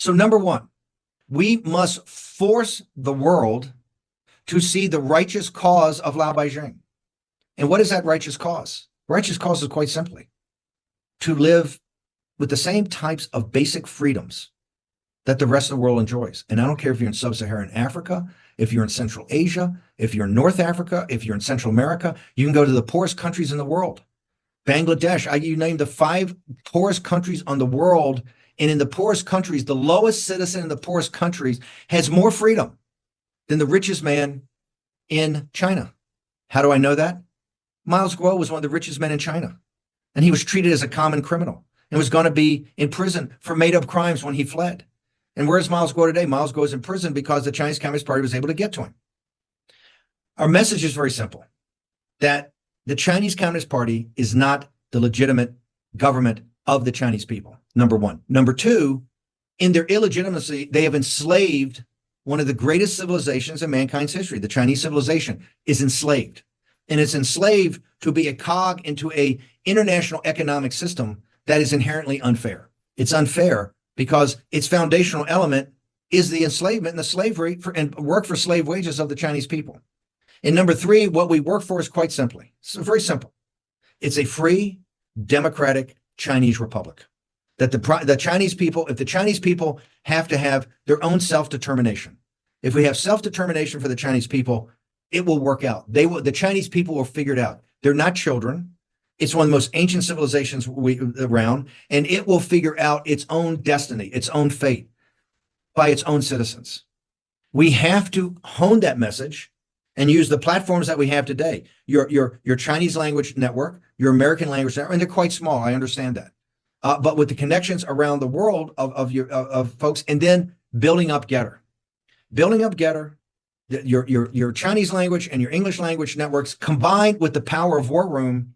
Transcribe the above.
So number one, we must force the world to see the righteous cause of Lao Beijing. And what is that righteous cause? Righteous cause is quite simply to live with the same types of basic freedoms that the rest of the world enjoys. And I don't care if you're in sub-Saharan Africa, if you're in Central Asia, if you're in North Africa, if you're in Central America, you can go to the poorest countries in the world. Bangladesh, you name the 5 poorest countries on the world. And in the poorest countries, the lowest citizen in the poorest countries has more freedom than the richest man in China. How do I know that? Miles Guo was one of the richest men in China, and he was treated as a common criminal and was going to be in prison for made-up crimes when he fled. And where's Miles Guo today? Miles Guo is in prison because the Chinese Communist Party was able to get to him. Our message is very simple, that the Chinese Communist Party is not the legitimate government of the Chinese people, number one. Number two, in their illegitimacy, they have enslaved one of the greatest civilizations in mankind's history. The Chinese civilization is enslaved, and it's enslaved to be a cog into an international economic system that is inherently unfair. It's unfair because its foundational element is the enslavement and the slavery and work for slave wages of the Chinese people. And number three, what we work for is quite simply, so very simple. It's a free, democratic Chinese republic. That the Chinese people, if the Chinese people have to have their own self-determination, if we have self-determination for the Chinese people, it will work out. The Chinese people will figure it out. They're not children. It's one of the most ancient civilizations around, and it will figure out its own destiny, its own fate by its own citizens. We have to hone that message and use the platforms that we have today. Your Chinese language network, your American language network, and they're quite small. I understand that. But with the connections around the world of folks, and then building up Getter, your Chinese language and your English language networks combined with the power of War Room